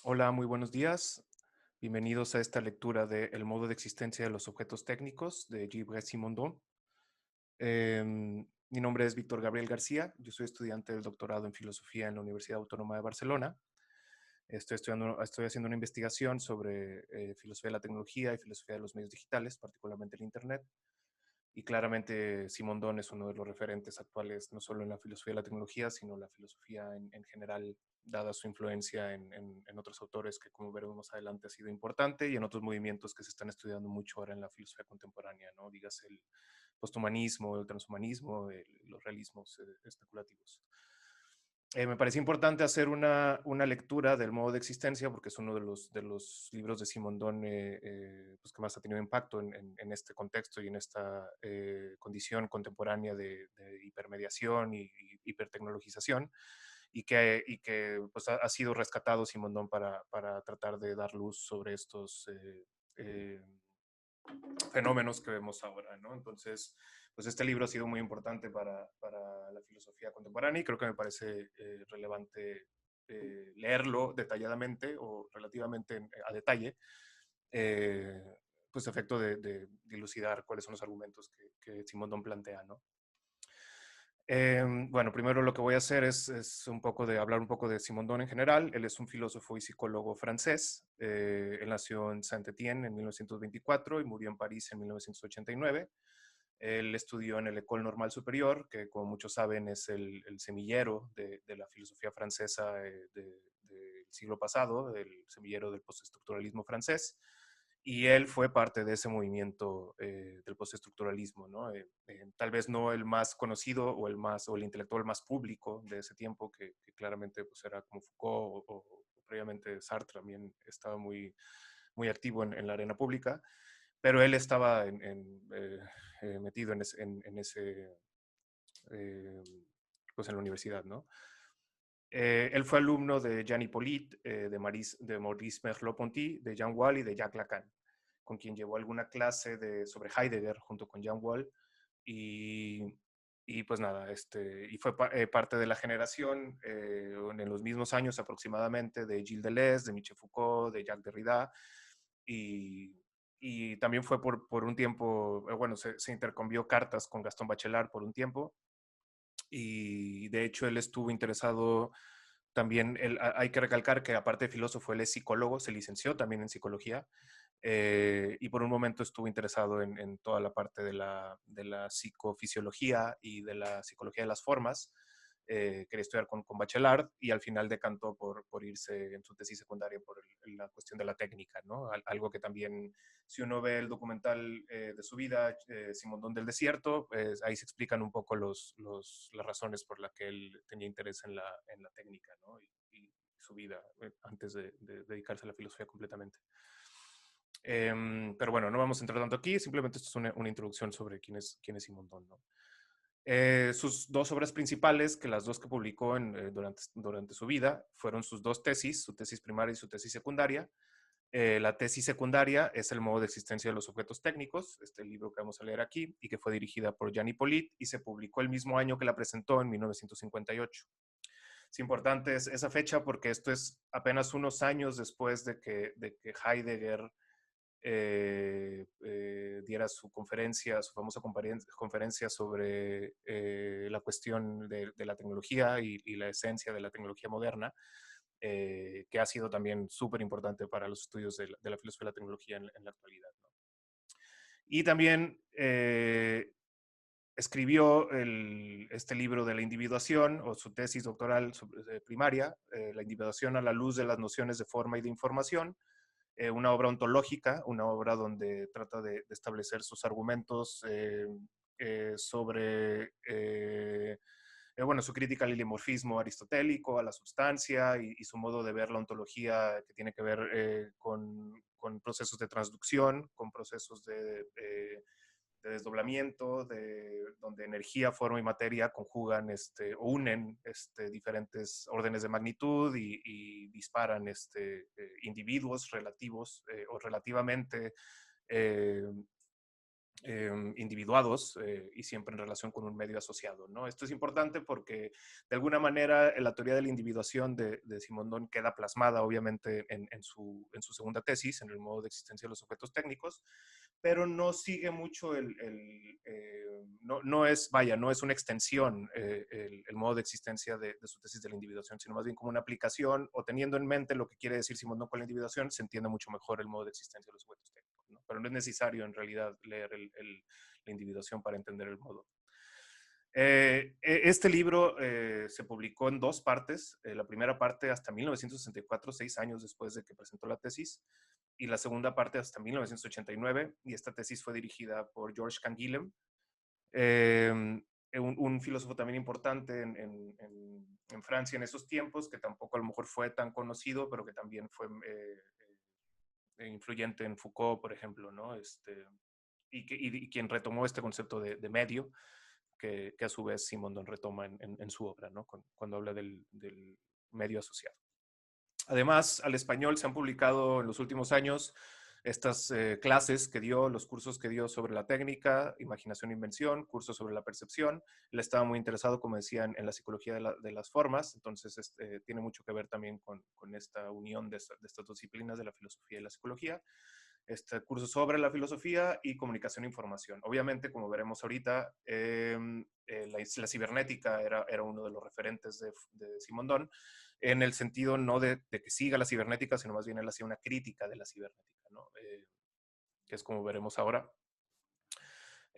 Hola, muy buenos días. Bienvenidos a esta lectura de El modo de existencia de los objetos técnicos de Gilles Simondon. Mi nombre es Víctor Gabriel García. Yo soy estudiante del doctorado en filosofía en la Universidad Autónoma de Barcelona. Estoy haciendo una investigación sobre filosofía de la tecnología y filosofía de los medios digitales, particularmente el Internet. Y claramente Simondon es uno de los referentes actuales, no solo en la filosofía de la tecnología, sino en la filosofía en general, dada su influencia en otros autores que, como veremos más adelante, ha sido importante, y en otros movimientos que se están estudiando mucho ahora en la filosofía contemporánea, ¿no? Digas el posthumanismo, el transhumanismo, los realismos especulativos. Me parece importante hacer una lectura del modo de existencia porque es uno de los libros de Simondon pues que más ha tenido impacto en este contexto y en esta condición contemporánea de hipermediación y hipertecnologización y que pues ha sido rescatado Simondon para tratar de dar luz sobre estos eh, fenómenos que vemos ahora, ¿no? Entonces, pues este libro ha sido muy importante para la filosofía contemporánea y creo que me parece relevante leerlo detalladamente o relativamente a detalle, eh, pues a efecto de dilucidar cuáles son los argumentos que Simondon plantea, ¿no? Bueno, primero lo que voy a hacer es hablar un poco de Simondon en general. Él es un filósofo y psicólogo francés. Él nació en Saint-Étienne en 1924 y murió en París en 1989. Él estudió en el École Normale Supérieure, que como muchos saben es el semillero de la filosofía francesa del siglo pasado, el semillero del postestructuralismo francés. Y él fue parte de ese movimiento del postestructuralismo, ¿no? Tal vez no el más conocido o el intelectual más público de ese tiempo, que claramente pues, era como Foucault o previamente Sartre también estaba muy activo en la arena pública, pero él estaba metido en ese, eh, pues en la universidad, ¿no? Él fue alumno de Jean Hippolyte, de Maurice Merleau-Ponty, de Jean Wall y de Jacques Lacan, con quien llevó alguna clase sobre Heidegger junto con Jean Wall. Y, y pues nada, y fue parte de la generación en los mismos años aproximadamente de Gilles Deleuze, de Michel Foucault, de Jacques Derrida. Y, y también fue por un tiempo, bueno, se intercambió cartas con Gastón Bachelard por un tiempo, y de hecho él estuvo interesado también, hay que recalcar que aparte de filósofo, él es psicólogo, se licenció también en psicología, y por un momento estuvo interesado en toda la parte de la psicofisiología y de la psicología de las formas. Quería estudiar con Bachelard y al final decantó por irse en su tesis secundaria por la cuestión de la técnica, ¿no? Algo que también, si uno ve el documental de su vida, Simondón del Desierto, pues ahí se explican un poco las razones por las que él tenía interés en la técnica, ¿no? Y su vida antes de dedicarse a la filosofía completamente. Pero bueno, no vamos a entrar tanto aquí, simplemente esto es una introducción sobre quién es Simondón, ¿no? Sus dos obras principales, que las dos que publicó durante su vida, fueron sus dos tesis, su tesis primaria y su tesis secundaria. La tesis secundaria es El modo de existencia de los objetos técnicos, este libro que vamos a leer aquí, y que fue dirigida por Jean Hippolyte y se publicó el mismo año que la presentó, en 1958. Es importante esa fecha porque esto es apenas unos años después de que Heidegger diera su famosa conferencia sobre la cuestión de la tecnología y la esencia de la tecnología moderna, que ha sido también súper importante para los estudios de la filosofía de la tecnología en la actualidad, ¿no? Y también escribió este libro de la individuación, o su tesis doctoral primaria, La individuación a la luz de las nociones de forma y de información, una obra ontológica, una obra donde trata de establecer sus argumentos sobre, bueno, su crítica al ilimorfismo aristotélico, a la sustancia y su modo de ver la ontología que tiene que ver con procesos de transducción, con procesos de desdoblamiento, donde energía, forma y materia conjugan o unen diferentes órdenes de magnitud y disparan individuos relativos o relativamente eh, individuados y siempre en relación con un medio asociado, ¿no? Esto es importante porque de alguna manera la teoría de la individuación de Simondon queda plasmada obviamente en su segunda tesis, en el modo de existencia de los objetos técnicos, pero no sigue mucho no es, vaya, no es una extensión el modo de existencia de su tesis de la individuación, sino más bien como una aplicación o teniendo en mente lo que quiere decir Simondon con la individuación, se entiende mucho mejor el modo de existencia de los objetos técnicos, ¿no? Pero no es necesario en realidad leer la individuación para entender el modo. Este libro se publicó en dos partes. La primera parte hasta 1964, 6 años después de que presentó la tesis, y la segunda parte hasta 1989. Y esta tesis fue dirigida por George Canguilhem, un filósofo también importante en Francia en esos tiempos, que tampoco a lo mejor fue tan conocido, pero que también fue influyente en Foucault, por ejemplo, ¿no? Y quien retomó este concepto de medio, que a su vez Simondon retoma en su obra, ¿no? Cuando habla del medio asociado. Además, al español se han publicado en los últimos años estas clases que dio, los cursos que dio sobre la técnica, imaginación e invención, cursos sobre la percepción. Él estaba muy interesado, como decía, en la psicología de las formas, entonces tiene mucho que ver también con esta unión de estas dos disciplinas de la filosofía y la psicología. Este curso sobre la filosofía y comunicación e información. Obviamente, como veremos ahorita, la cibernética era uno de los referentes de Simondon, en el sentido no de que siga la cibernética, sino más bien él hacía una crítica de la cibernética, ¿no? Que es como veremos ahora.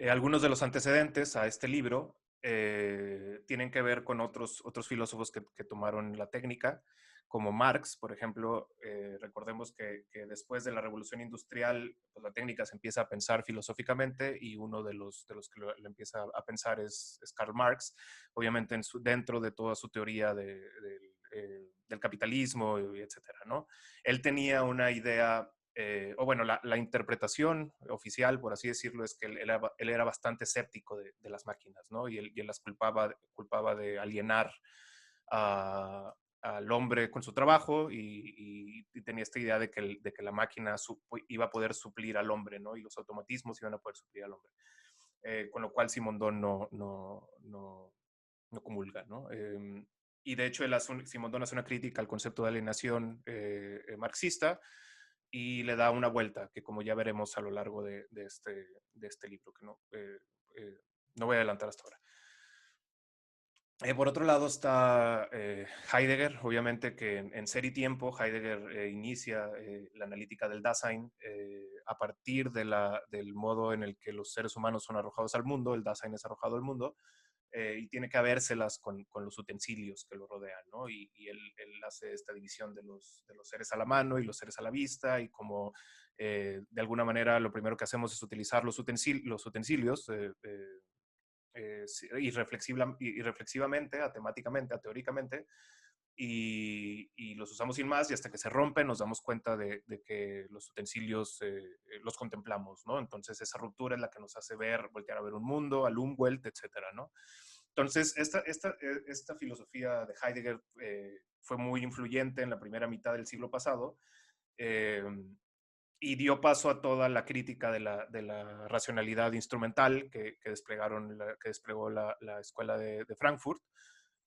Algunos de los antecedentes a este libro tienen que ver con otros filósofos que tomaron la técnica, como Marx, por ejemplo. Recordemos que después de la Revolución Industrial, pues la técnica se empieza a pensar filosóficamente, y uno de los que lo empieza a pensar es Karl Marx, obviamente dentro de toda su teoría del capitalismo, etcétera, ¿no? Él tenía una idea o bueno, la interpretación oficial, por así decirlo, es que él era bastante escéptico de las máquinas, ¿no? Y él las culpaba de alienar al hombre con su trabajo, y tenía esta idea de que la máquina iba a poder suplir al hombre, ¿no? Y los automatismos iban a poder suplir al hombre. Con lo cual Simondon no comulga, ¿no? Y de hecho Simondon hace una crítica al concepto de alienación marxista, y le da una vuelta, que como ya veremos a lo largo de este libro, que no voy a adelantar hasta ahora. Por otro lado está Heidegger, obviamente que en Ser y Tiempo Heidegger inicia la analítica del Dasein a partir del modo en el que los seres humanos son arrojados al mundo. El Dasein es arrojado al mundo, y tiene que habérselas con los utensilios que lo rodean, ¿no? Y él hace esta división de los seres a la mano y los seres a la vista, y como de alguna manera lo primero que hacemos es utilizar los utensilios irreflexivamente, atemáticamente, ateóricamente, y los usamos sin más, y hasta que se rompen nos damos cuenta de que los utensilios los contemplamos, ¿no? Entonces esa ruptura es la que nos hace voltear a ver un mundo, al Umwelt, etcétera, ¿no? Entonces esta filosofía de Heidegger fue muy influyente en la primera mitad del siglo pasado, eh, y dio paso a toda la crítica de la racionalidad instrumental que desplegó la escuela de Frankfurt,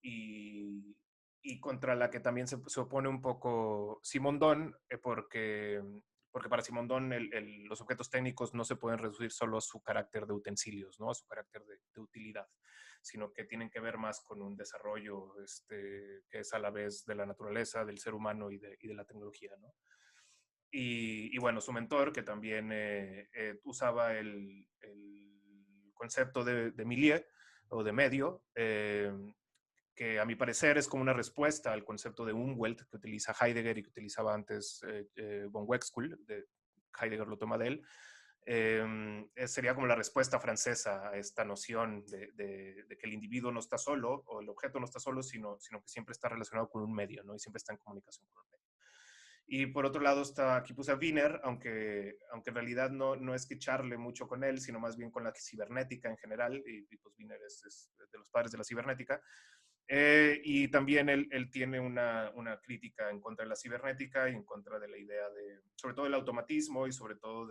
y, y contra la que también se opone un poco Simondon, porque para Simondon los objetos técnicos no se pueden reducir solo a su carácter de utensilios, ¿no? A su carácter de utilidad, sino que tienen que ver más con un desarrollo que es a la vez de la naturaleza, del ser humano y de la tecnología, ¿no? Y bueno, su mentor, que también usaba el concepto de milieu o de medio, que a mi parecer es como una respuesta al concepto de Umwelt que utiliza Heidegger y que utilizaba antes von Wexkull. Heidegger lo toma de él. Sería como la respuesta francesa a esta noción de que el individuo no está solo, o el objeto no está solo, sino que siempre está relacionado con un medio, ¿no? Y siempre está en comunicación con un medio. Y por otro lado aquí puse a Wiener, aunque en realidad no es que charle mucho con él, sino más bien con la cibernética en general, y pues Wiener es de los padres de la cibernética. Y también él tiene una crítica en contra de la cibernética y en contra de la idea sobre todo del automatismo, y sobre todo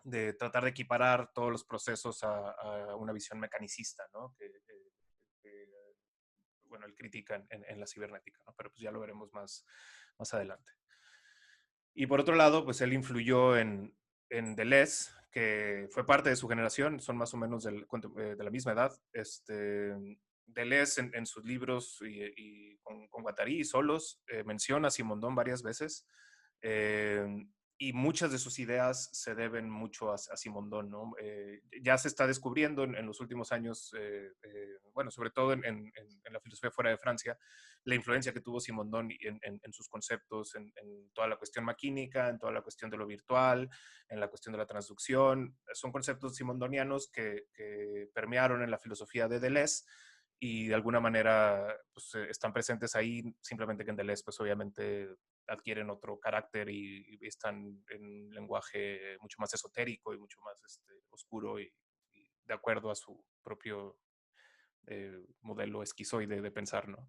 de tratar de equiparar todos los procesos a una visión mecanicista, ¿no? Que, bueno, él critica en la cibernética, ¿no? Pero pues ya lo veremos más adelante. Y por otro lado, pues él influyó en Deleuze, que fue parte de su generación, son más o menos de la misma edad. Deleuze en sus libros y con Guattari y solos menciona a Simondon varias veces. Eh, y muchas de sus ideas se deben mucho a Simondon, ¿no? Ya se está descubriendo en los últimos años, bueno, sobre todo en la filosofía fuera de Francia, la influencia que tuvo Simondon en sus conceptos, en toda la cuestión maquínica, en toda la cuestión de lo virtual, en la cuestión de la transducción. Son conceptos simondonianos que permearon en la filosofía de Deleuze y de alguna manera pues, están presentes ahí, simplemente que en Deleuze pues obviamente adquieren otro carácter y están en un lenguaje mucho más esotérico y mucho más oscuro y de acuerdo a su propio modelo esquizoide de pensar, ¿no?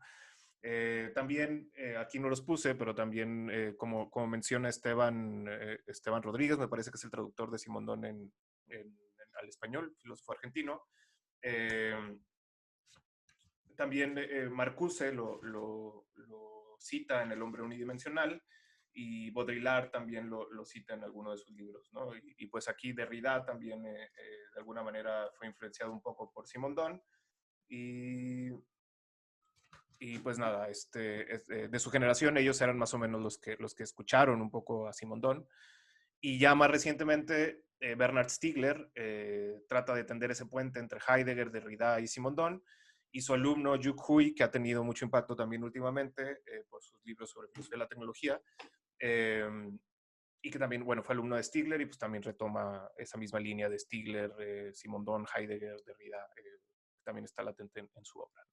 También, aquí no los puse, pero también, como menciona Esteban Rodríguez, me parece que es el traductor de Simondón al español, filósofo argentino. Eh, También Marcuse lo cita en El hombre unidimensional y Baudrillard también lo cita en alguno de sus libros, ¿no? Y pues aquí Derrida también de alguna manera fue influenciado un poco por Simondón y pues nada, de su generación ellos eran más o menos los que escucharon un poco a Simondón. Y ya más recientemente, Bernard Stiegler trata de tender ese puente entre Heidegger, Derrida y Simondon, y su alumno Yuk Hui, que ha tenido mucho impacto también últimamente por sus libros sobre filosofía de la tecnología, eh, y que también, bueno, fue alumno de Stiegler y pues también retoma esa misma línea de Stiegler, Simondon, Heidegger, Derrida, también está latente en su obra.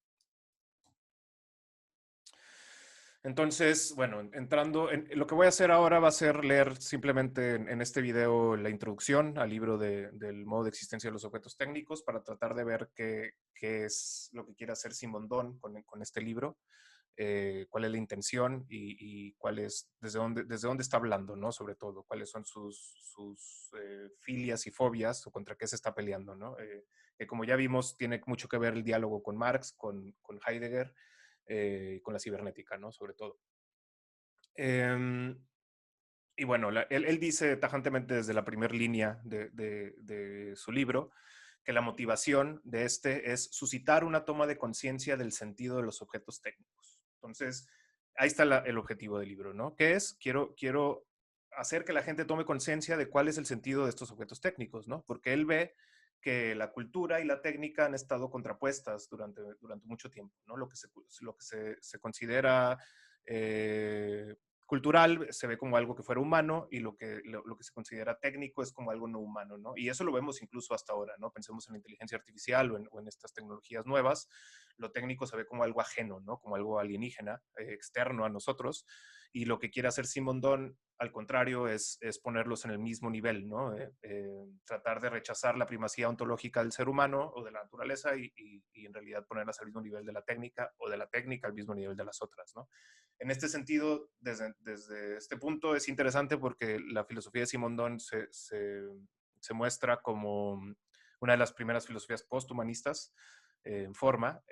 Entonces, bueno, entrando, lo que voy a hacer ahora va a ser leer simplemente en este video la introducción al libro del modo de existencia de los objetos técnicos para tratar de ver qué es lo que quiere hacer Simondon con este libro, cuál es la intención y cuál es, desde dónde está hablando, ¿no? Sobre todo, cuáles son sus filias y fobias o contra qué se está peleando, ¿no? Que como ya vimos, tiene mucho que ver el diálogo con Marx, con Heidegger, con la cibernética, ¿no? Sobre todo. Y bueno, él dice tajantemente desde la primera línea de su libro que la motivación de este es suscitar una toma de conciencia del sentido de los objetos técnicos. Entonces, ahí está el objetivo del libro, ¿no? ¿Qué es? Quiero hacer que la gente tome conciencia de cuál es el sentido de estos objetos técnicos, ¿no? Porque él ve que la cultura y la técnica han estado contrapuestas durante mucho tiempo, ¿no? Lo que se considera cultural se ve como algo que fuera humano y lo que se considera técnico es como algo no humano, ¿no? Y eso lo vemos incluso hasta ahora, ¿no? Pensemos en la inteligencia artificial o en estas tecnologías nuevas, lo técnico se ve como algo ajeno, ¿no? Como algo alienígena, externo a nosotros, y lo que quiere hacer Simondon, al contrario, es ponerlos en el mismo nivel, ¿no? Tratar de rechazar la primacía ontológica del ser humano o de la naturaleza y en realidad ponerlas al mismo nivel de la técnica o de la técnica al mismo nivel de las otras, ¿no? En este sentido, desde este punto es interesante porque la filosofía de Simondon se muestra como una de las primeras filosofías posthumanistas en forma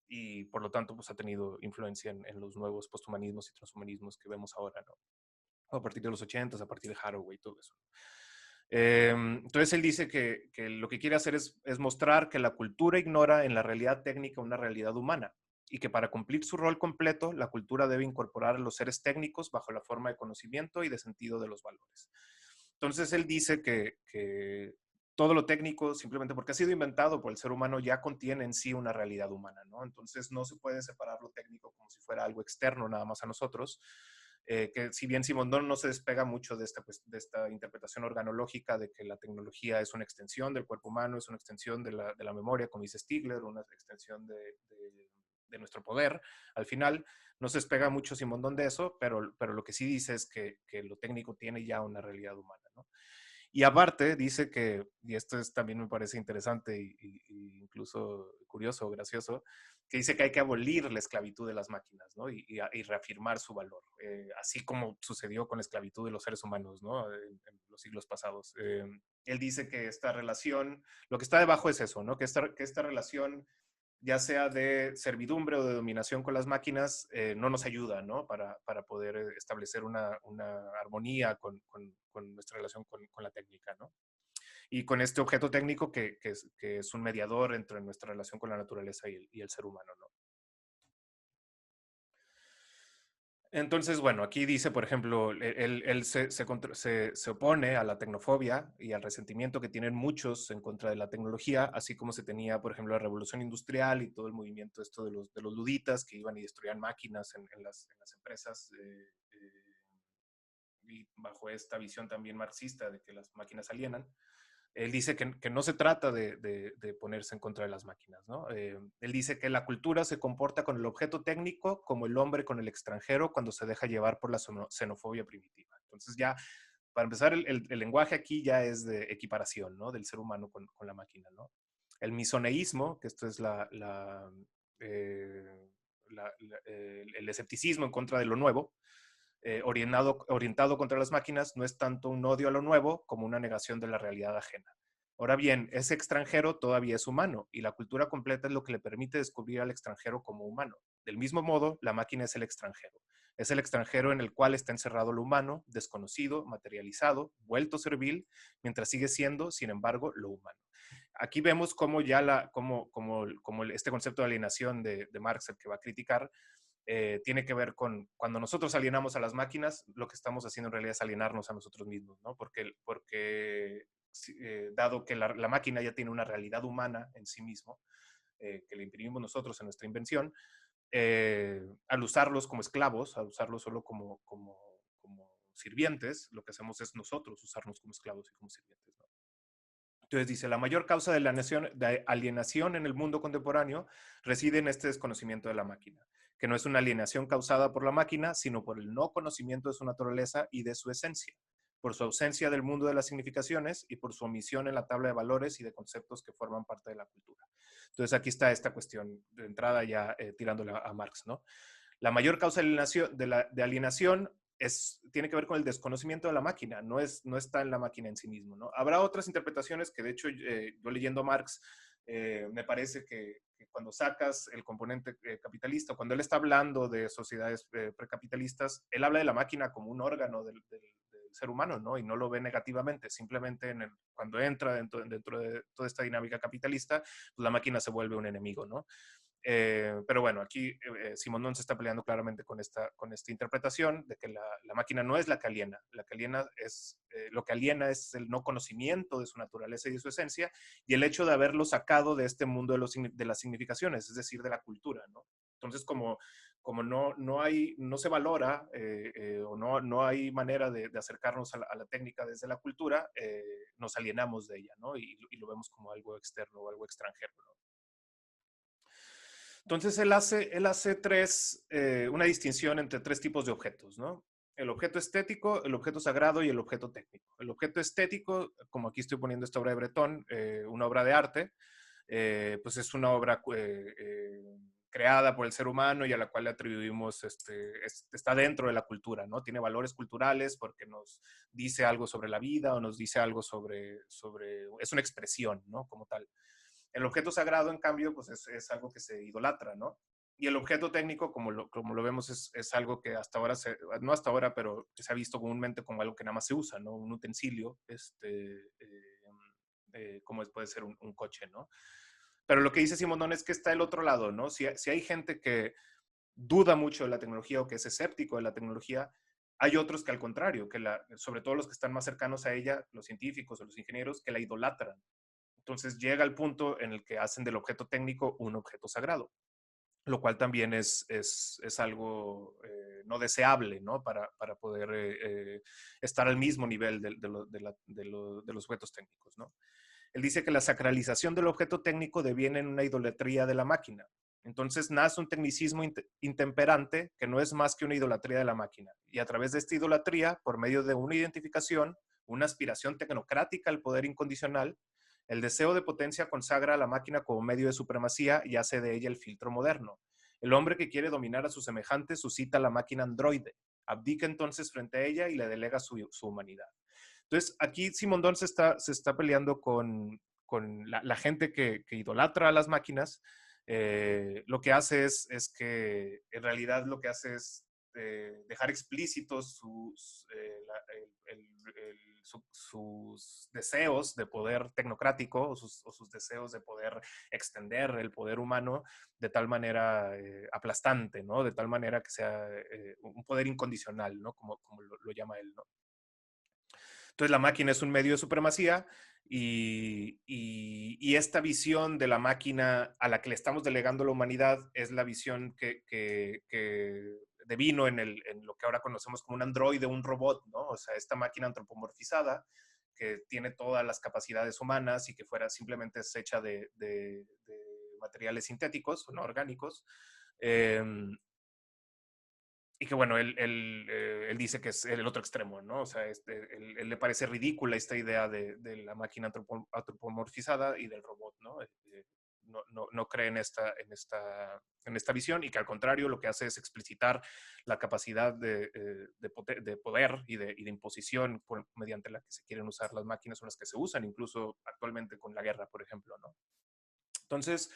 y por lo tanto pues, ha tenido influencia en los nuevos posthumanismos y transhumanismos que vemos ahora, ¿no? A partir de los 80, a partir de Haraway, todo eso. Entonces él dice que lo que quiere hacer es mostrar que la cultura ignora en la realidad técnica una realidad humana y que para cumplir su rol completo, la cultura debe incorporar a los seres técnicos bajo la forma de conocimiento y de sentido de los valores. Entonces él dice que todo lo técnico, simplemente porque ha sido inventado por el ser humano, ya contiene en sí una realidad humana, ¿no? Entonces no se puede separar lo técnico como si fuera algo externo nada más a nosotros, que si bien Simondon no se despega mucho de esta interpretación organológica de que la tecnología es una extensión del cuerpo humano, es una extensión de la memoria, como dice Stigler, una extensión de nuestro poder, al final no se despega mucho Simondon de eso, pero lo que sí dice es que lo técnico tiene ya una realidad humana, ¿no? Y aparte dice que, y esto también me parece interesante y incluso curioso, gracioso, que dice que hay que abolir la esclavitud de las máquinas, ¿no? Y reafirmar su valor, así como sucedió con la esclavitud de los seres humanos, ¿no? En los siglos pasados. Él dice que esta relación, lo que está debajo es eso, ¿no? Que esta relación, ya sea de servidumbre o de dominación con las máquinas, no nos ayuda, ¿no? Para poder establecer una armonía con nuestra relación con la técnica, ¿no? Y con este objeto técnico que es un mediador entre nuestra relación con la naturaleza y el ser humano, ¿no? Entonces, bueno, aquí dice, por ejemplo, él se opone a la tecnofobia y al resentimiento que tienen muchos en contra de la tecnología, así como se tenía, por ejemplo, la revolución industrial y todo el movimiento esto de los luditas que iban y destruían máquinas en las empresas, y bajo esta visión también marxista de que las máquinas alienan. Él dice que no se trata de ponerse en contra de las máquinas, ¿no? Él dice que la cultura se comporta con el objeto técnico como el hombre con el extranjero cuando se deja llevar por la xenofobia primitiva. Entonces ya, para empezar, el lenguaje aquí ya es de equiparación, ¿no? Del ser humano con la máquina, ¿no? El misoneísmo, que esto es eh, el escepticismo en contra de lo nuevo, orientado contra las máquinas, no es tanto un odio a lo nuevo como una negación de la realidad ajena. Ahora bien, ese extranjero todavía es humano y la cultura completa es lo que le permite descubrir al extranjero como humano. Del mismo modo, la máquina es el extranjero. Es el extranjero en el cual está encerrado lo humano, desconocido, materializado, vuelto servil, mientras sigue siendo, sin embargo, lo humano. Aquí vemos cómo ya este concepto de alienación de Marx, el que va a criticar, tiene que ver con cuando nosotros alienamos a las máquinas, lo que estamos haciendo en realidad es alienarnos a nosotros mismos, ¿no? Porque dado que la máquina ya tiene una realidad humana en sí mismo, que le imprimimos nosotros en nuestra invención, al usarlos como esclavos, al usarlos solo como sirvientes, lo que hacemos es nosotros usarnos como esclavos y como sirvientes, ¿no? Entonces dice, la mayor causa de alienación en el mundo contemporáneo reside en este desconocimiento de la máquina, que no es una alienación causada por la máquina, sino por el no conocimiento de su naturaleza y de su esencia, por su ausencia del mundo de las significaciones y por su omisión en la tabla de valores y de conceptos que forman parte de la cultura. Entonces aquí está esta cuestión de entrada ya tirándola a Marx, ¿no? La mayor causa de alienación tiene que ver con el desconocimiento de la máquina, no está en la máquina en sí mismo, ¿no? Habrá otras interpretaciones que, de hecho, yo leyendo Marx, me parece que cuando sacas el componente capitalista, cuando él está hablando de sociedades precapitalistas, él habla de la máquina como un órgano del ser humano, ¿no? Y no lo ve negativamente, simplemente cuando entra dentro de toda esta dinámica capitalista, pues la máquina se vuelve un enemigo, ¿no? Pero bueno, aquí Simondon se está peleando claramente con esta interpretación de que la máquina no es la que aliena lo que aliena es el no conocimiento de su naturaleza y de su esencia y el hecho de haberlo sacado de este mundo de las significaciones, es decir, de la cultura, ¿no? Entonces, como no se valora o no hay manera de acercarnos a la técnica desde la cultura, nos alienamos de ella, ¿no? Y lo vemos como algo externo o algo extranjero, ¿no? Entonces él hace una distinción entre tres tipos de objetos, ¿no? El objeto estético, el objeto sagrado y el objeto técnico. El objeto estético, como aquí estoy poniendo esta obra de Breton, una obra de arte, pues es una obra creada por el ser humano y a la cual le atribuimos, está dentro de la cultura, ¿no? Tiene valores culturales porque nos dice algo sobre la vida o nos dice algo es una expresión, ¿no? Como tal. El objeto sagrado, en cambio, pues es algo que se idolatra, ¿no? Y el objeto técnico, como lo vemos, es algo que hasta ahora, no hasta ahora, pero que se ha visto comúnmente como algo que nada más se usa, ¿no? Un utensilio, como puede ser un coche, ¿no? Pero lo que dice Simondón es que está el otro lado, ¿no? Si hay gente que duda mucho de la tecnología o que es escéptico de la tecnología, hay otros que al contrario, sobre todo los que están más cercanos a ella, los científicos o los ingenieros, que la idolatran. Entonces llega el punto en el que hacen del objeto técnico un objeto sagrado, lo cual también es algo no deseable, ¿no? Para poder estar al mismo nivel de los objetos técnicos, ¿no? Él dice que la sacralización del objeto técnico deviene en una idolatría de la máquina. Entonces nace un tecnicismo intemperante que no es más que una idolatría de la máquina. Y a través de esta idolatría, por medio de una identificación, una aspiración tecnocrática al poder incondicional, el deseo de potencia consagra a la máquina como medio de supremacía y hace de ella el filtro moderno. El hombre que quiere dominar a sus semejantes suscita a la máquina androide, abdica entonces frente a ella y le delega su humanidad. Entonces, aquí Simondon se está peleando con la gente que idolatra a las máquinas. Lo que hace es que en realidad lo que hace es dejar explícitos sus deseos de poder tecnocrático o sus deseos de poder extender el poder humano de tal manera aplastante, ¿no? De tal manera que sea un poder incondicional, ¿no? Como lo llama él, ¿no? Entonces la máquina es un medio de supremacía y esta visión de la máquina a la que le estamos delegando la humanidad es la visión que devino en lo que ahora conocemos como un androide, un robot, ¿no? O sea, esta máquina antropomorfizada que tiene todas las capacidades humanas y que fuera simplemente es hecha de materiales sintéticos o no orgánicos. Eh, y que bueno, él dice que es el otro extremo, ¿no? O sea, él le parece ridícula esta idea de la máquina antropomorfizada y del robot, ¿no? No cree en esta visión y que al contrario lo que hace es explicitar la capacidad de poder y de imposición mediante la que se quieren usar las máquinas, son las que se usan incluso actualmente con la guerra, por ejemplo, ¿no? Entonces,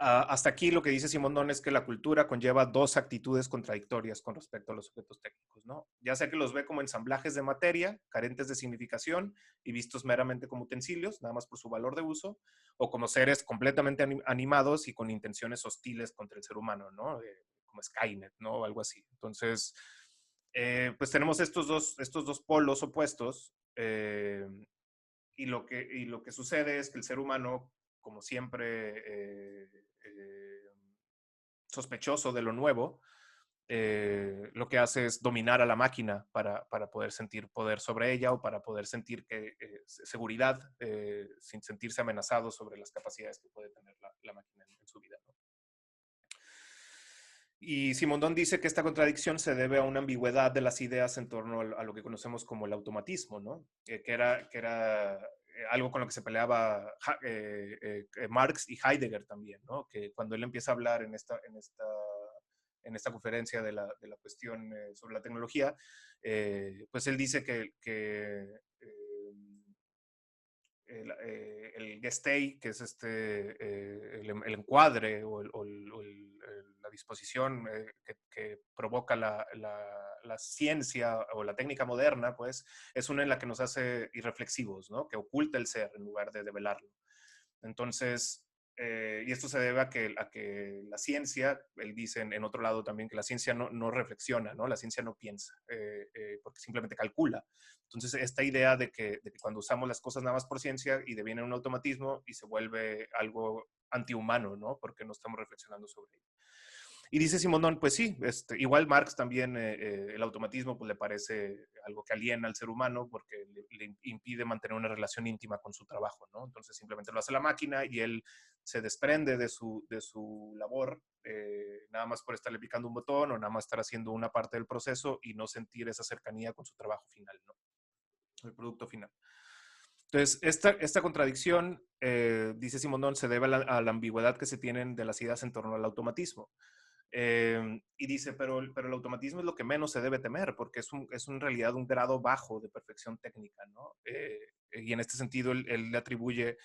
hasta aquí lo que dice Simondon es que la cultura conlleva dos actitudes contradictorias con respecto a los objetos técnicos, ¿no? Ya sea que los ve como ensamblajes de materia, carentes de significación y vistos meramente como utensilios, nada más por su valor de uso, o como seres completamente animados y con intenciones hostiles contra el ser humano, ¿no? Como Skynet, ¿no? O algo así. Entonces, pues tenemos estos dos polos opuestos y lo que sucede es que el ser humano, como siempre, sospechoso de lo nuevo, lo que hace es dominar a la máquina para poder sentir poder sobre ella o para poder sentir seguridad sin sentirse amenazado sobre las capacidades que puede tener la máquina en su vida, ¿no? Y Simondon dice que esta contradicción se debe a una ambigüedad de las ideas en torno a lo que conocemos como el automatismo, ¿no? Que era algo con lo que se peleaba Marx y Heidegger también, ¿no? Que cuando él empieza a hablar en esta conferencia de la cuestión sobre la tecnología, pues él dice el gestei, que es el encuadre la disposición que provoca la ciencia o la técnica moderna, pues es una en la que nos hace irreflexivos, ¿no? Que oculta el ser en lugar de develarlo. Entonces, y esto se debe a que la ciencia, él dice en otro lado también que la ciencia no reflexiona, ¿no? La ciencia no piensa, porque simplemente calcula. Entonces, esta idea de que cuando usamos las cosas nada más por ciencia y deviene un automatismo y se vuelve algo antihumano, ¿no? Porque no estamos reflexionando sobre ello. Y dice Simondon, pues sí, igual Marx también el automatismo pues, le parece algo que aliena al ser humano porque le impide mantener una relación íntima con su trabajo, ¿no? Entonces simplemente lo hace la máquina y él se desprende de su labor nada más por estarle picando un botón o nada más estar haciendo una parte del proceso y no sentir esa cercanía con su trabajo final, ¿no? El producto final. Entonces, esta contradicción, dice Simondon, se debe a la ambigüedad que se tienen de las ideas en torno al automatismo. Y dice, pero el automatismo es lo que menos se debe temer, porque es en realidad un grado bajo de perfección técnica, ¿no? Y en este sentido, él le atribuye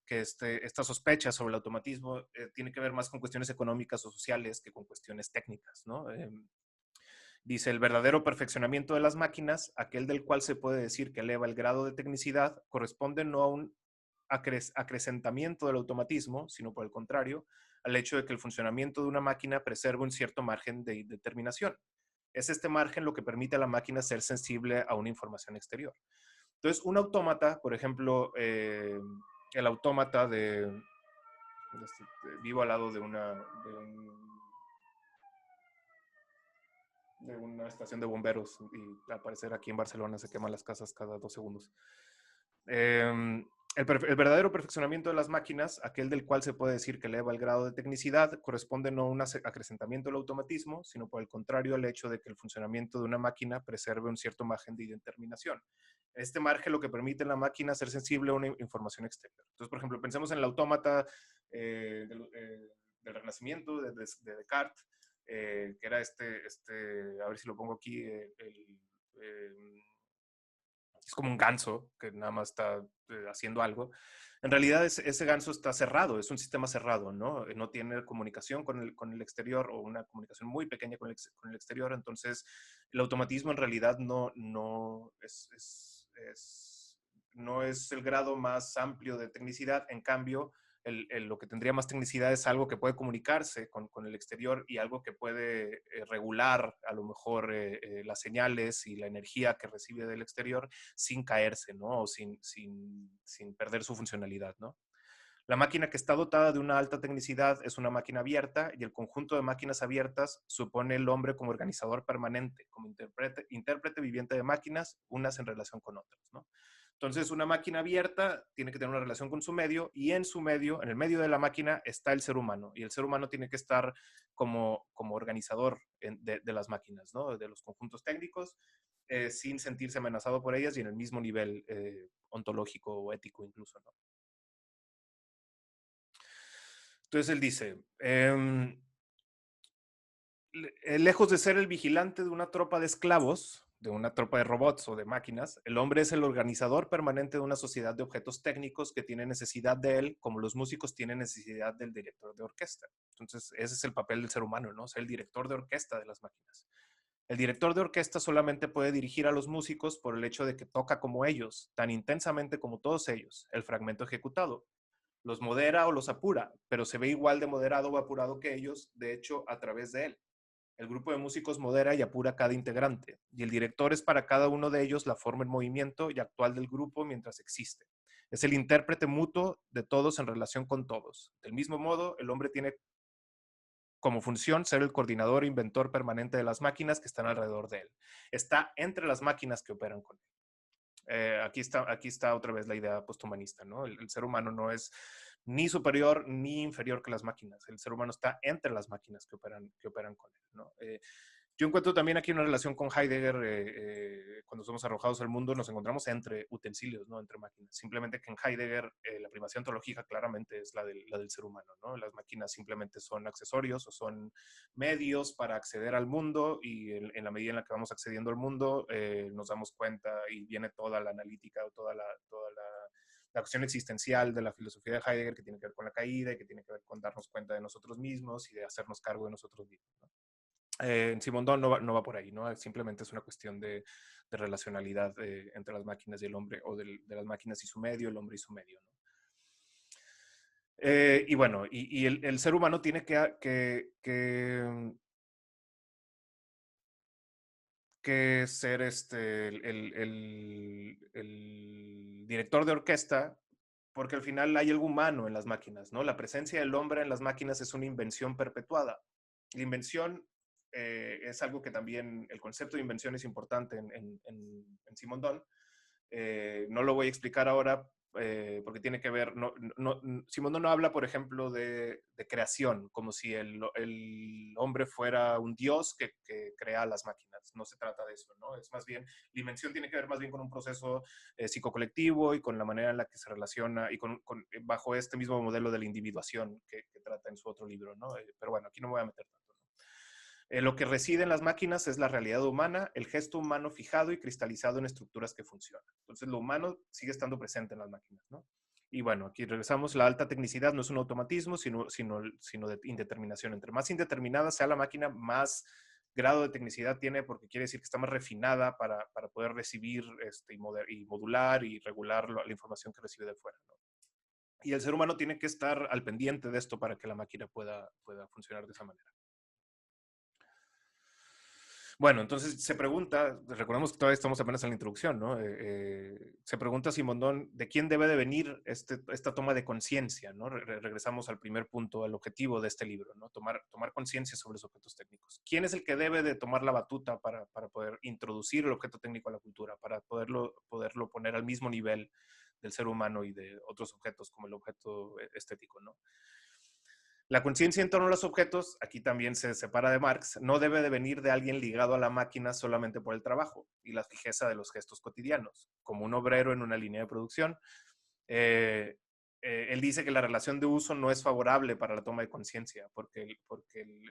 que esta sospecha sobre el automatismo tiene que ver más con cuestiones económicas o sociales que con cuestiones técnicas, ¿no? Dice, el verdadero perfeccionamiento de las máquinas, aquel del cual se puede decir que eleva el grado de tecnicidad, corresponde no a un acrecentamiento del automatismo, sino por el contrario, al hecho de que el funcionamiento de una máquina preserva un cierto margen de determinación. Es este margen lo que permite a la máquina ser sensible a una información exterior. Entonces, un autómata, por ejemplo, el autómata vivo al lado de una estación de bomberos y al parecer aquí en Barcelona se queman las casas cada 2 segundos. El verdadero perfeccionamiento de las máquinas, aquel del cual se puede decir que eleva el grado de tecnicidad, corresponde no a un acrecentamiento del automatismo, sino por el contrario al hecho de que el funcionamiento de una máquina preserve un cierto margen de determinación. Este margen lo que permite a la máquina ser sensible a una información exterior. Entonces, por ejemplo, pensemos en el autómata del Renacimiento, de Descartes, que era a ver si lo pongo aquí, es como un ganso que nada más está haciendo algo. En realidad ese ganso está cerrado, es un sistema cerrado, ¿no? No tiene comunicación con el exterior o una comunicación muy pequeña con el exterior, entonces el automatismo en realidad no es el grado más amplio de tecnicidad, en cambio lo que tendría más tecnicidad es algo que puede comunicarse con el exterior y algo que puede regular a lo mejor las señales y la energía que recibe del exterior sin caerse, ¿no? O sin perder su funcionalidad, ¿no? La máquina que está dotada de una alta tecnicidad es una máquina abierta y el conjunto de máquinas abiertas supone el hombre como organizador permanente, como intérprete viviente de máquinas, unas en relación con otras, ¿no? Entonces, una máquina abierta tiene que tener una relación con su medio y en su medio, en el medio de la máquina, está el ser humano. Y el ser humano tiene que estar como organizador de las máquinas, ¿no? De los conjuntos técnicos, sin sentirse amenazado por ellas y en el mismo nivel ontológico o ético incluso, ¿no? Entonces él dice, lejos de ser el vigilante de una tropa de esclavos, de una tropa de robots o de máquinas, el hombre es el organizador permanente de una sociedad de objetos técnicos que tiene necesidad de él, como los músicos tienen necesidad del director de orquesta. Entonces, ese es el papel del ser humano, ¿no? Ser el director de orquesta de las máquinas. El director de orquesta solamente puede dirigir a los músicos por el hecho de que toca como ellos, tan intensamente como todos ellos, el fragmento ejecutado. Los modera o los apura, pero se ve igual de moderado o apurado que ellos, de hecho, a través de él. El grupo de músicos modera y apura cada integrante, y el director es para cada uno de ellos la forma en movimiento y actual del grupo mientras existe. Es el intérprete mutuo de todos en relación con todos. Del mismo modo, el hombre tiene como función ser el coordinador e inventor permanente de las máquinas que están alrededor de él. Está entre las máquinas que operan con él. Aquí está otra vez la idea posthumanista, ¿no? El ser humano no es ni superior ni inferior que las máquinas. El ser humano está entre las máquinas que operan con él, ¿no? Yo encuentro también aquí una relación con Heidegger. Cuando somos arrojados al mundo nos encontramos entre utensilios, no entre máquinas. Simplemente que en Heidegger la primacía ontológica claramente es la del ser humano, ¿no? Las máquinas simplemente son accesorios o son medios para acceder al mundo y en la medida en la que vamos accediendo al mundo nos damos cuenta y viene toda la analítica o toda la cuestión existencial de la filosofía de Heidegger que tiene que ver con la caída y que tiene que ver con darnos cuenta de nosotros mismos y de hacernos cargo de nosotros mismos, ¿no? En Simondon no va por ahí, ¿no? Simplemente es una cuestión de relacionalidad entre las máquinas y el hombre, o de las máquinas y su medio, el hombre y su medio, ¿no? Y bueno, y el ser humano tiene que ser el director de orquesta, porque al final hay algo humano en las máquinas, ¿no? La presencia del hombre en las máquinas es una invención perpetuada. La invención es algo que también, el concepto de invención es importante en Simondon. No lo voy a explicar ahora porque tiene que ver, Simondon no habla, por ejemplo, de creación, como si el hombre fuera un dios que crea las máquinas. No se trata de eso, ¿no? Es más bien, la invención tiene que ver más bien con un proceso psicocolectivo y con la manera en la que se relaciona y bajo este mismo modelo de la individuación que trata en su otro libro, ¿no? Pero bueno, aquí no me voy a meter tanto. Lo que reside en las máquinas es la realidad humana, el gesto humano fijado y cristalizado en estructuras que funcionan. Entonces, lo humano sigue estando presente en las máquinas, ¿no? Y bueno, aquí regresamos, la alta tecnicidad no es un automatismo, sino de indeterminación. Entre más indeterminada sea la máquina, más grado de tecnicidad tiene, porque quiere decir que está más refinada para poder recibir y modular y regular la información que recibe de fuera, ¿no? Y el ser humano tiene que estar al pendiente de esto para que la máquina pueda funcionar de esa manera. Bueno, entonces se pregunta, recordemos que todavía estamos apenas en la introducción, ¿no? Se pregunta Simondón de quién debe de venir esta toma de conciencia, ¿no? Regresamos al primer punto, al objetivo de este libro, ¿no? Tomar conciencia sobre los objetos técnicos. ¿Quién es el que debe de tomar la batuta para poder introducir el objeto técnico a la cultura, para poderlo poner al mismo nivel del ser humano y de otros objetos como el objeto estético, ¿no? La conciencia en torno a los objetos, aquí también se separa de Marx, no debe de venir de alguien ligado a la máquina solamente por el trabajo y la fijeza de los gestos cotidianos, como un obrero en una línea de producción. Eh, él dice que la relación de uso no es favorable para la toma de conciencia, porque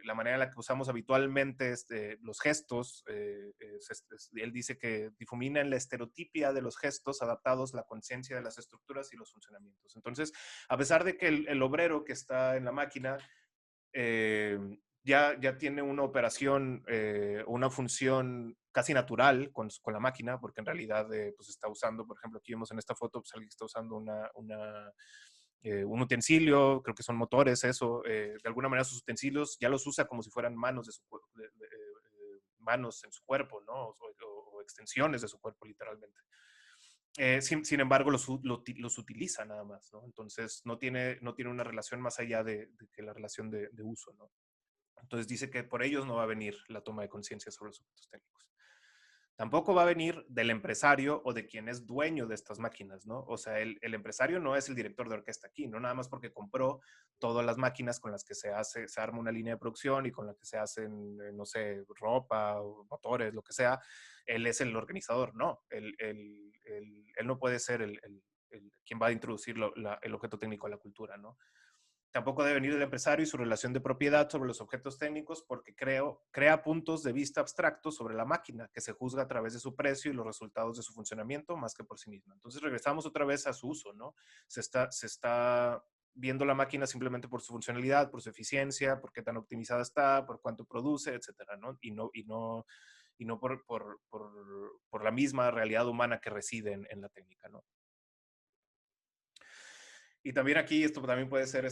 la manera en la que usamos habitualmente los gestos, él dice que difuminan la estereotipia de los gestos adaptados a la conciencia de las estructuras y los funcionamientos. Entonces, a pesar de que el obrero que está en la máquina eh, ya tiene una operación, una función casi natural con la máquina, porque en realidad pues está usando, por ejemplo, aquí vemos en esta foto, pues alguien está usando un utensilio, creo que son motores, eso, de alguna manera sus utensilios ya los usa como si fueran manos, manos en su cuerpo, ¿no? O extensiones de su cuerpo, literalmente. Sin embargo, los utiliza nada más, ¿no? Entonces, no tiene una relación más allá de que la relación de uso, ¿no? Entonces dice que por ellos no va a venir la toma de conciencia sobre los objetos técnicos. Tampoco va a venir del empresario o de quien es dueño de estas máquinas, ¿no? O sea, el empresario no es el director de orquesta aquí, no nada más porque compró todas las máquinas con las que se arma una línea de producción y con las que se hacen, no sé, ropa, o motores, lo que sea, él es el organizador, no. Él no puede ser quien va a introducir el objeto técnico a la cultura, ¿no? Tampoco debe venir del empresario y su relación de propiedad sobre los objetos técnicos porque crea puntos de vista abstractos sobre la máquina que se juzga a través de su precio y los resultados de su funcionamiento más que por sí misma. Entonces regresamos otra vez a su uso, ¿no? Se está viendo la máquina simplemente por su funcionalidad, por su eficiencia, por qué tan optimizada está, por cuánto produce, etcétera, ¿no? Y no por la misma realidad humana que reside en la técnica, ¿no? Y también aquí esto también puede ser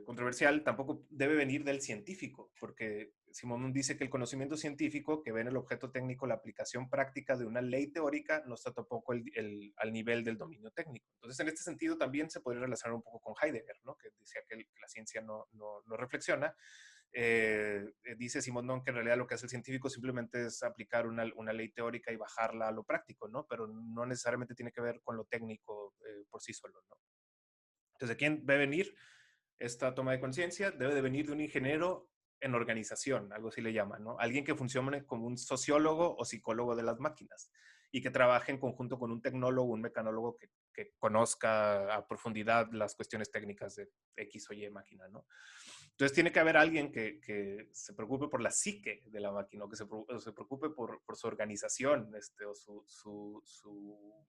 controversial, tampoco debe venir del científico, porque Simón dice que el conocimiento científico que ve en el objeto técnico la aplicación práctica de una ley teórica no está tampoco al nivel del dominio técnico. Entonces, en este sentido también se podría relacionar un poco con Heidegger, ¿no? Que decía que la ciencia no reflexiona. Dice Simondon que en realidad lo que hace el científico simplemente es aplicar una ley teórica y bajarla a lo práctico, ¿no? Pero no necesariamente tiene que ver con lo técnico por sí solo, ¿no? Entonces, ¿de quién debe venir esta toma de conciencia? Debe de venir de un ingeniero en organización, algo así le llaman, ¿no? Alguien que funcione como un sociólogo o psicólogo de las máquinas y que trabaje en conjunto con un tecnólogo, un mecanólogo que conozca a profundidad las cuestiones técnicas de X o Y máquina, ¿no? Entonces tiene que haber alguien que se preocupe por la psique de la máquina, o que se preocupe por su organización, o su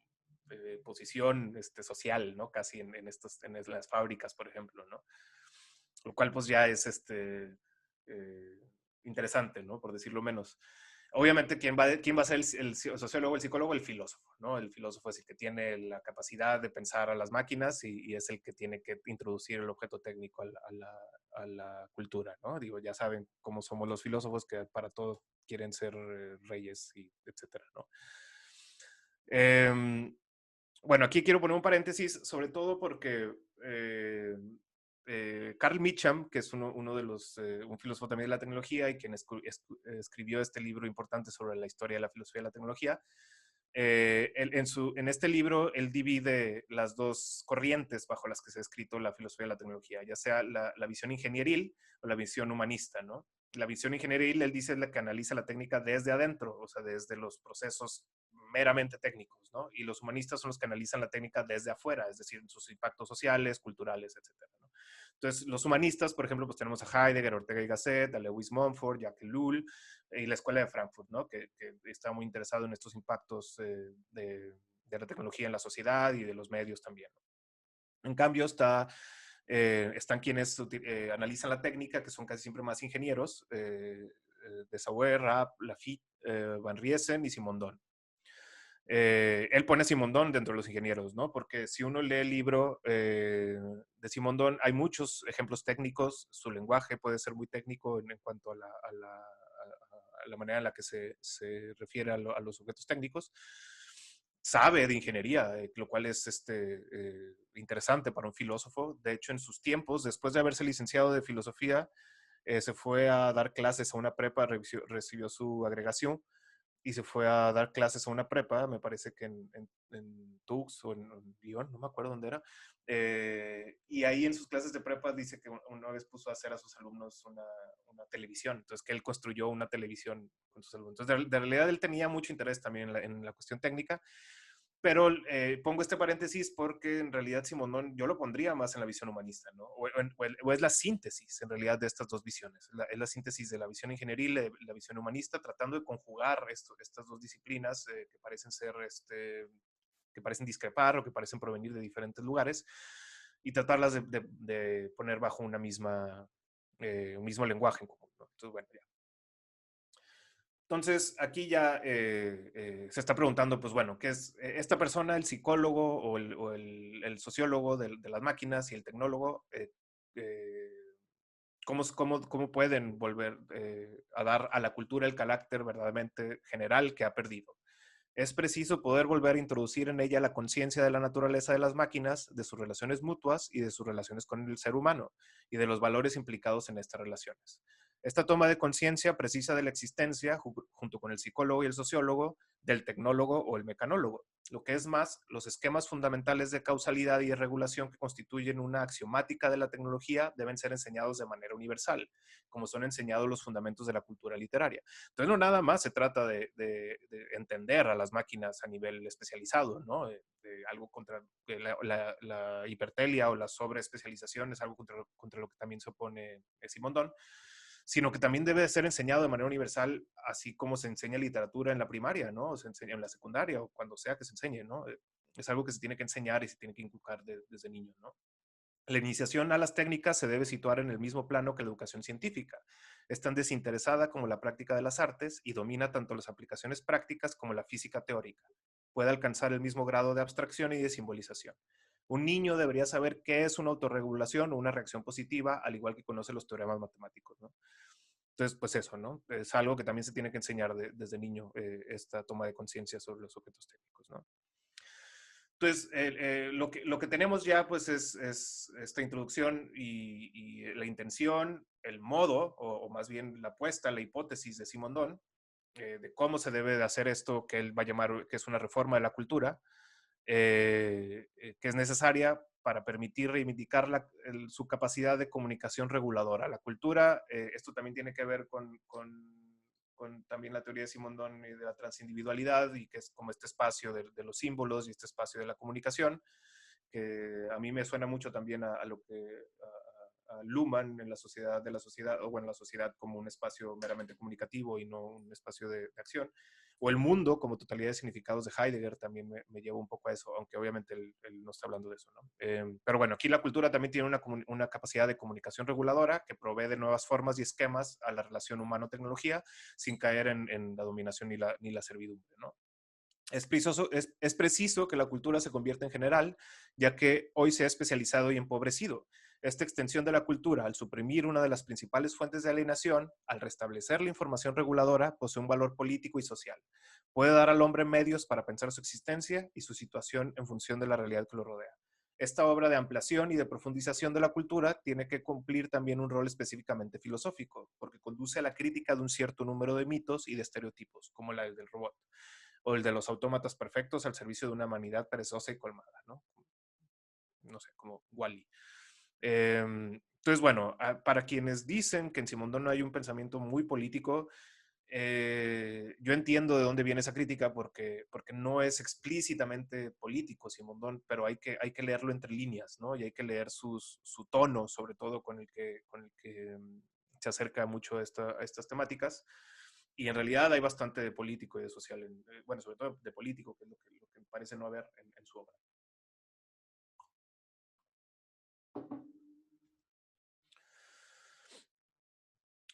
posición social, ¿no? Casi en las fábricas, por ejemplo, ¿no? Lo cual pues ya es eh, interesante, ¿no? Por decirlo menos. Obviamente, ¿quién va a ser el sociólogo, el psicólogo? El filósofo, ¿no? El filósofo es el que tiene la capacidad de pensar a las máquinas y es el que tiene que introducir el objeto técnico a la cultura, ¿no? Digo, ya saben cómo somos los filósofos, que para todo quieren ser reyes y etcétera, ¿no? Bueno, aquí quiero poner un paréntesis, sobre todo porque Carl Mitcham, que es uno de un filósofo también de la tecnología y quien escribió este libro importante sobre la historia de la filosofía de la tecnología, en este libro él divide las dos corrientes bajo las que se ha escrito la filosofía de la tecnología, ya sea la visión ingenieril o la visión humanista, ¿no? La visión ingenieril, él dice, es la que analiza la técnica desde adentro, o sea, desde los procesos meramente técnicos, ¿no? Y los humanistas son los que analizan la técnica desde afuera, es decir, sus impactos sociales, culturales, etcétera, ¿no? Entonces, los humanistas, por ejemplo, pues tenemos a Heidegger, Ortega y Gasset, a Lewis Mumford, Jacques Ellul y la Escuela de Frankfurt, ¿no? Que está muy interesado en estos impactos de la tecnología en la sociedad y de los medios también, ¿no? En cambio, están quienes analizan la técnica, que son casi siempre más ingenieros, de Sauer, Rapp, Lafitte, Van Riesen y Simondon. Él pone a Simondon dentro de los ingenieros, ¿no? Porque si uno lee el libro de Simondon, hay muchos ejemplos técnicos, su lenguaje puede ser muy técnico en cuanto a la manera en la que se refiere a los objetos técnicos. Sabe de ingeniería, lo cual es interesante para un filósofo. De hecho, en sus tiempos, después de haberse licenciado de filosofía, se fue a dar clases a una prepa, recibió su agregación y se fue a dar clases a una prepa, me parece que en Tux o en Lyon, no me acuerdo dónde era. Y ahí en sus clases de prepa dice que una vez puso a hacer a sus alumnos una televisión, entonces que él construyó una televisión con sus alumnos. Entonces, de realidad él tenía mucho interés también en la cuestión técnica, Pero pongo este paréntesis porque en realidad Simondón yo lo pondría más en la visión humanista, ¿no? O es la síntesis en realidad de estas dos visiones. Es la síntesis de la visión ingenieril y la visión humanista, tratando de conjugar estas dos disciplinas que parecen ser, que parecen discrepar o que parecen provenir de diferentes lugares y tratarlas de poner bajo una misma, un mismo lenguaje en común, ¿no? Entonces, bueno, ya. Entonces, aquí ya se está preguntando, pues bueno, ¿qué es esta persona, el psicólogo o el sociólogo de las máquinas y el tecnólogo? ¿Cómo pueden volver a dar a la cultura el carácter verdaderamente general que ha perdido? Es preciso poder volver a introducir en ella la conciencia de la naturaleza de las máquinas, de sus relaciones mutuas y de sus relaciones con el ser humano, y de los valores implicados en estas relaciones. Esta toma de conciencia precisa de la existencia, junto con el psicólogo y el sociólogo, del tecnólogo o el mecanólogo. Lo que es más, los esquemas fundamentales de causalidad y de regulación que constituyen una axiomática de la tecnología deben ser enseñados de manera universal, como son enseñados los fundamentos de la cultura literaria. Entonces, no nada más se trata de entender a las máquinas a nivel especializado, ¿no? De algo contra la hipertelia o la sobreespecialización, es algo contra lo que también se opone Simondón, sino que también debe de ser enseñado de manera universal, así como se enseña literatura en la primaria, ¿no? O se enseña en la secundaria o cuando sea que se enseñe, ¿no? Es algo que se tiene que enseñar y se tiene que inculcar desde niño, ¿no? La iniciación a las técnicas se debe situar en el mismo plano que la educación científica. Es tan desinteresada como la práctica de las artes y domina tanto las aplicaciones prácticas como la física teórica. Puede alcanzar el mismo grado de abstracción y de simbolización. Un niño debería saber qué es una autorregulación o una reacción positiva, al igual que conoce los teoremas matemáticos, ¿no? Entonces, pues eso, ¿no? Es algo que también se tiene que enseñar desde niño, esta toma de conciencia sobre los objetos técnicos, ¿no? Entonces, lo que tenemos ya pues es esta introducción y la intención, el modo, o más bien la apuesta, la hipótesis de Simondón, de cómo se debe de hacer esto que él va a llamar, que es una reforma de la cultura, que es necesaria para permitir reivindicar su capacidad de comunicación reguladora. La cultura, esto también tiene que ver con también la teoría de Simondón y de la transindividualidad, y que es como este espacio de los símbolos y este espacio de la comunicación, que a mí me suena mucho también a lo que a Luhmann en la sociedad de la sociedad, o bueno, la sociedad como un espacio meramente comunicativo y no un espacio de acción. O el mundo como totalidad de significados de Heidegger también me lleva un poco a eso, aunque obviamente él no está hablando de eso, ¿no? Pero bueno, aquí la cultura también tiene una capacidad de comunicación reguladora que provee de nuevas formas y esquemas a la relación humano-tecnología sin caer en la dominación ni la servidumbre, ¿no? Es preciso que la cultura se convierta en general, ya que hoy se ha especializado y empobrecido. Esta extensión de la cultura, al suprimir una de las principales fuentes de alienación, al restablecer la información reguladora, posee un valor político y social. Puede dar al hombre medios para pensar su existencia y su situación en función de la realidad que lo rodea. Esta obra de ampliación y de profundización de la cultura tiene que cumplir también un rol específicamente filosófico, porque conduce a la crítica de un cierto número de mitos y de estereotipos, como la del robot o el de los autómatas perfectos al servicio de una humanidad perezosa y colmada, ¿no? No sé, como Wall-E. Entonces, bueno, para quienes dicen que en Simondón no hay un pensamiento muy político, yo entiendo de dónde viene esa crítica porque no es explícitamente político Simondón, pero hay que leerlo entre líneas, ¿no? Y hay que leer su tono, sobre todo con el que se acerca mucho a estas temáticas. Y en realidad hay bastante de político y de social, bueno, sobre todo de político, que es lo que parece no haber en su obra.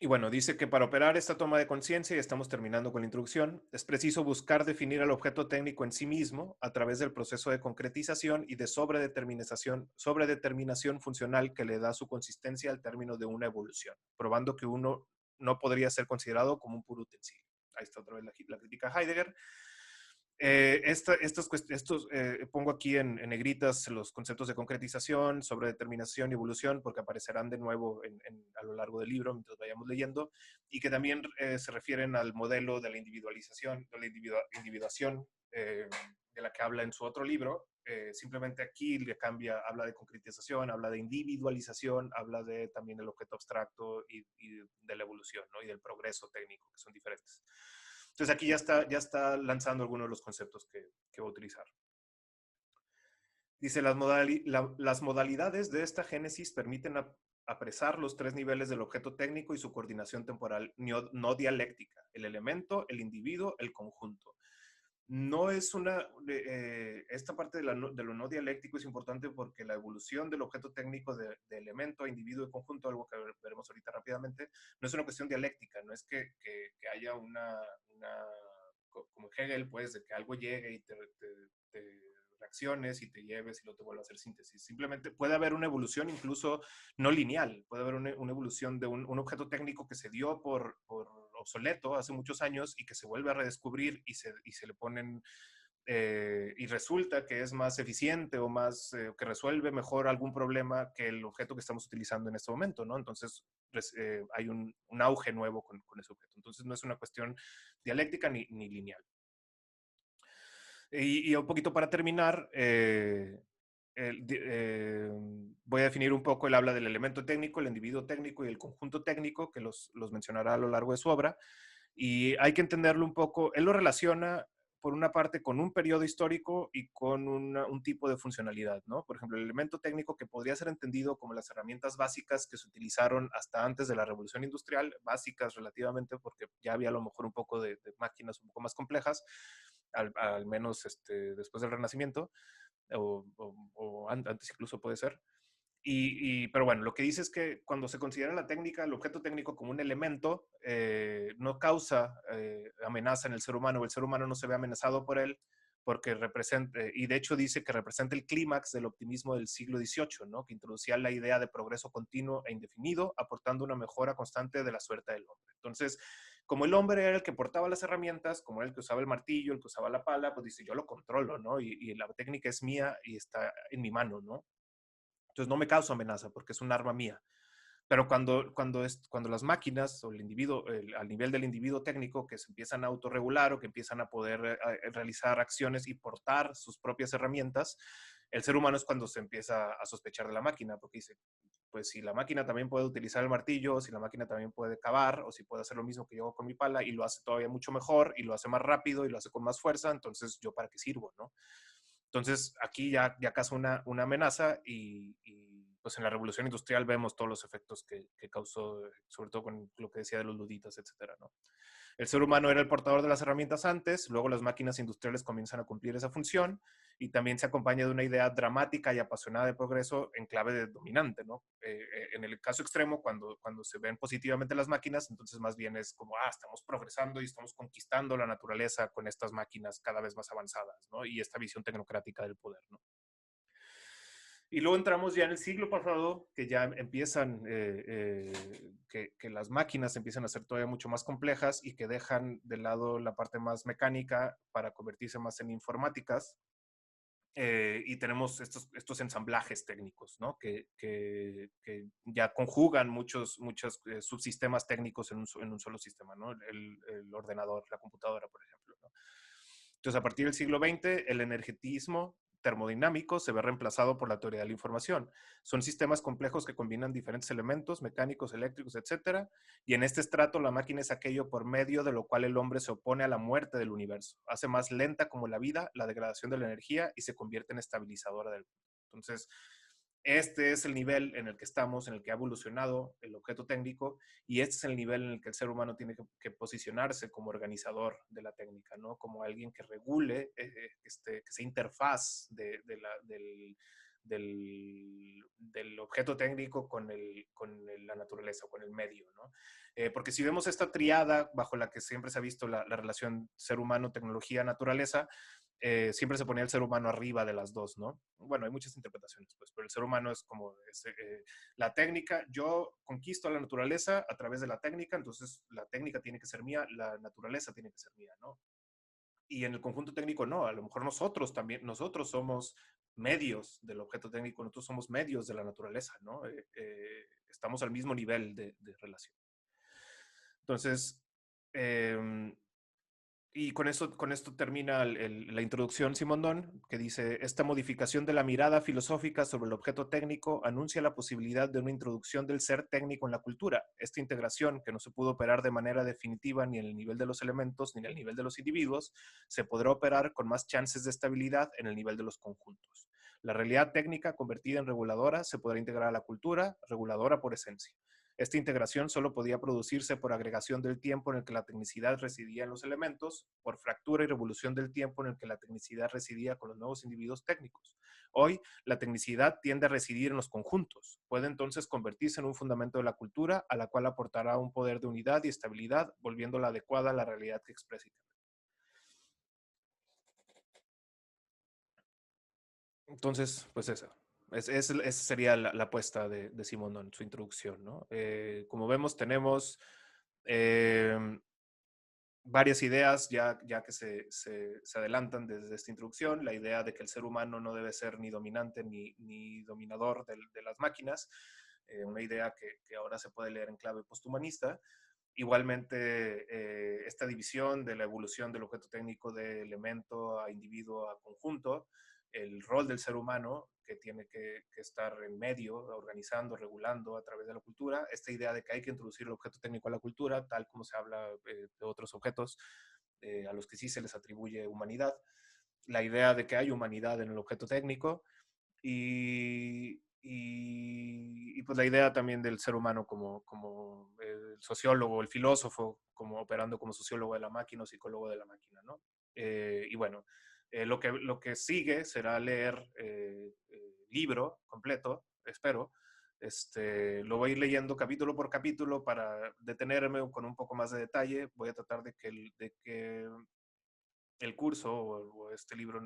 Y bueno, dice que para operar esta toma de conciencia, y estamos terminando con la introducción, es preciso buscar definir al objeto técnico en sí mismo a través del proceso de concretización y de sobredeterminación funcional que le da su consistencia al término de una evolución, probando que uno no podría ser considerado como un puro utensilio. Ahí está otra vez la crítica a Heidegger. Pongo aquí en negritas los conceptos de concretización, sobredeterminación y evolución, porque aparecerán de nuevo a lo largo del libro mientras vayamos leyendo, y que también se refieren al modelo de la individualización, de la individuación de la que habla en su otro libro. Simplemente aquí le cambia, habla de concretización, habla de individualización, habla de también el objeto abstracto y de la evolución, ¿no? Y del progreso técnico, que son diferentes. Entonces aquí ya está lanzando algunos de los conceptos que va a utilizar. Dice, las modalidades de esta génesis permiten apresar los tres niveles del objeto técnico y su coordinación temporal no dialéctica, el elemento, el individuo, el conjunto. No es esta parte de lo no dialéctico es importante porque la evolución del objeto técnico de elemento, individuo y conjunto, algo que veremos ahorita rápidamente, no es una cuestión dialéctica, no es que haya como Hegel, pues, de que algo llegue y te reacciones y te lleves y luego te vuelve a hacer síntesis. Simplemente puede haber una evolución incluso no lineal, puede haber una evolución de un objeto técnico que se dio por obsoleto hace muchos años y que se vuelve a redescubrir y se le ponen y resulta que es más eficiente o que resuelve mejor algún problema que el objeto que estamos utilizando en este momento, ¿no? Entonces hay un auge nuevo con ese objeto. Entonces no es una cuestión dialéctica ni lineal. Y un poquito para terminar, voy a definir un poco, él habla del elemento técnico, el individuo técnico y el conjunto técnico, que los mencionará a lo largo de su obra, y hay que entenderlo un poco, él lo relaciona por una parte con un periodo histórico y con un tipo de funcionalidad, ¿no? Por ejemplo, el elemento técnico que podría ser entendido como las herramientas básicas que se utilizaron hasta antes de la Revolución Industrial, básicas relativamente, porque ya había a lo mejor un poco de máquinas un poco más complejas, al menos después del Renacimiento, o antes incluso puede ser. Pero bueno, lo que dice es que cuando se considera la técnica, el objeto técnico como un elemento, no causa amenaza en el ser humano, el ser humano no se ve amenazado por él, porque representa, y de hecho dice que representa el clímax del optimismo del siglo XVIII, ¿no? Que introducía la idea de progreso continuo e indefinido, aportando una mejora constante de la suerte del hombre. Entonces, como el hombre era el que portaba las herramientas, como era el que usaba el martillo, el que usaba la pala, pues dice, yo lo controlo, ¿no? Y la técnica es mía y está en mi mano, ¿no? Entonces no me causa amenaza porque es un arma mía. Pero cuando las máquinas o el individuo, al nivel del individuo técnico, que se empiezan a autorregular o que empiezan a poder realizar acciones y portar sus propias herramientas, el ser humano es cuando se empieza a sospechar de la máquina, porque dice, pues si la máquina también puede utilizar el martillo, si la máquina también puede cavar, o si puede hacer lo mismo que yo hago con mi pala y lo hace todavía mucho mejor y lo hace más rápido y lo hace con más fuerza, entonces yo para qué sirvo, ¿no? Entonces aquí ya caza una amenaza pues en la revolución industrial vemos todos los efectos que causó, sobre todo con lo que decía de los luditas, etcétera, ¿no? El ser humano era el portador de las herramientas antes, luego las máquinas industriales comienzan a cumplir esa función y también se acompaña de una idea dramática y apasionada de progreso en clave de dominante, ¿no? En el caso extremo, cuando se ven positivamente las máquinas, entonces más bien es como, estamos progresando y estamos conquistando la naturaleza con estas máquinas cada vez más avanzadas, ¿no? Y esta visión tecnocrática del poder, ¿no? Y luego entramos ya en el siglo pasado, que ya empiezan, que las máquinas empiezan a ser todavía mucho más complejas y que dejan de lado la parte más mecánica para convertirse más en informáticas. Y tenemos estos ensamblajes técnicos, ¿no? Que ya conjugan muchos subsistemas técnicos en un solo sistema, ¿no? El ordenador, la computadora, por ejemplo, ¿no? Entonces, a partir del siglo XX, el energetismo termodinámico se ve reemplazado por la teoría de la información. Son sistemas complejos que combinan diferentes elementos mecánicos, eléctricos, etcétera, y en este estrato la máquina es aquello por medio de lo cual el hombre se opone a la muerte del universo, hace más lenta como la vida la degradación de la energía y se convierte en estabilizadora del mundo. Entonces, este es el nivel en el que estamos, en el que ha evolucionado el objeto técnico, y este es el nivel en el que el ser humano tiene que posicionarse como organizador de la técnica, ¿no? Como alguien que regule, que sea interfaz del objeto técnico con la naturaleza, con el medio, ¿no? Porque si vemos esta triada bajo la que siempre se ha visto la relación ser humano, tecnología, naturaleza, siempre se ponía el ser humano arriba de las dos, ¿no? Bueno, hay muchas interpretaciones, pues, pero el ser humano es como la técnica, yo conquisto a la naturaleza a través de la técnica, entonces la técnica tiene que ser mía, la naturaleza tiene que ser mía, ¿no? Y en el conjunto técnico no, a lo mejor nosotros también, nosotros somos medios del objeto técnico, nosotros somos medios de la naturaleza, ¿no? Estamos al mismo nivel de relación. Entonces, y con esto termina la introducción Simondón, que dice, esta modificación de la mirada filosófica sobre el objeto técnico anuncia la posibilidad de una introducción del ser técnico en la cultura. Esta integración, que no se pudo operar de manera definitiva ni en el nivel de los elementos ni en el nivel de los individuos, se podrá operar con más chances de estabilidad en el nivel de los conjuntos. La realidad técnica convertida en reguladora se podrá integrar a la cultura, reguladora por esencia. Esta integración solo podía producirse por agregación del tiempo en el que la tecnicidad residía en los elementos, por fractura y revolución del tiempo en el que la tecnicidad residía con los nuevos individuos técnicos. Hoy, la tecnicidad tiende a residir en los conjuntos. Puede entonces convertirse en un fundamento de la cultura, a la cual aportará un poder de unidad y estabilidad, volviéndola adecuada a la realidad que expresa. Entonces, pues esa. Esa sería la apuesta de Simondon en su introducción, ¿no? Como vemos, tenemos varias ideas ya que se adelantan desde esta introducción. La idea de que el ser humano no debe ser ni dominante ni dominador de las máquinas, una idea que ahora se puede leer en clave posthumanista. Igualmente, esta división de la evolución del objeto técnico de elemento a individuo a conjunto, el rol del ser humano que tiene que estar en medio, organizando, regulando a través de la cultura, esta idea de que hay que introducir el objeto técnico a la cultura, tal como se habla de otros objetos a los que sí se les atribuye humanidad, la idea de que hay humanidad en el objeto técnico y pues la idea también del ser humano como el sociólogo, el filósofo, como operando como sociólogo de la máquina o psicólogo de la máquina, ¿no? Y bueno, lo que sigue será leer el libro completo, espero. Lo voy a ir leyendo capítulo por capítulo para detenerme con un poco más de detalle. Voy a tratar de que el curso o este libro,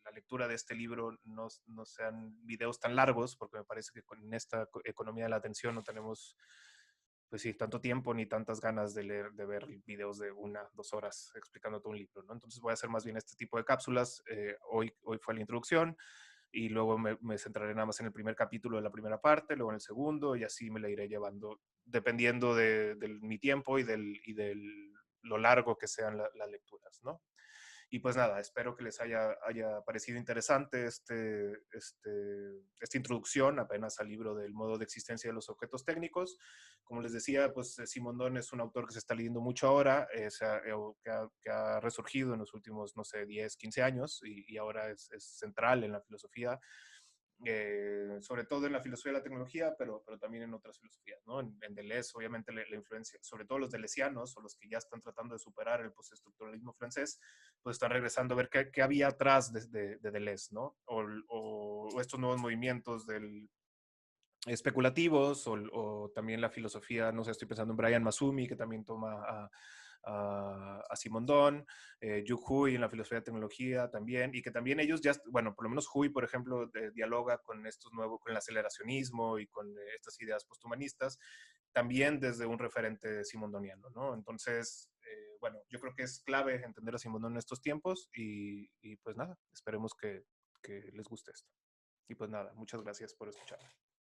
la lectura de este libro no sean videos tan largos, porque me parece que con esta economía de la atención no tenemos, pues sí, tanto tiempo ni tantas ganas de leer, de ver videos de 1, 2 horas explicando todo un libro, ¿no? Entonces voy a hacer más bien este tipo de cápsulas. Hoy fue la introducción y luego me centraré nada más en el primer capítulo de la primera parte, luego en el segundo y así me la iré llevando dependiendo de mi tiempo y lo largo que sean las lecturas, ¿no? Y pues nada, espero que les haya parecido interesante esta introducción apenas al libro del modo de existencia de los objetos técnicos. Como les decía, pues Simondon es un autor que se está leyendo mucho ahora, que ha resurgido en los últimos, no sé, 10, 15 años y ahora es central en la filosofía sobre todo en la filosofía de la tecnología, pero también en otras filosofías, ¿no? En Deleuze, obviamente, la influencia, sobre todo los deleuzianos o los que ya están tratando de superar el postestructuralismo francés, pues están regresando a ver qué había atrás de Deleuze, ¿no? O estos nuevos movimientos especulativos o también la filosofía, no sé, estoy pensando en Brian Massumi, que también toma a Simondon, Yu Hui en la filosofía de tecnología también, y que también ellos ya, bueno, por lo menos Hui, por ejemplo, dialoga con estos nuevos, con el aceleracionismo y con estas ideas posthumanistas, también desde un referente simondoniano, ¿no? Entonces, bueno, yo creo que es clave entender a Simondon en estos tiempos y pues nada, esperemos que les guste esto. Y pues nada, muchas gracias por escuchar.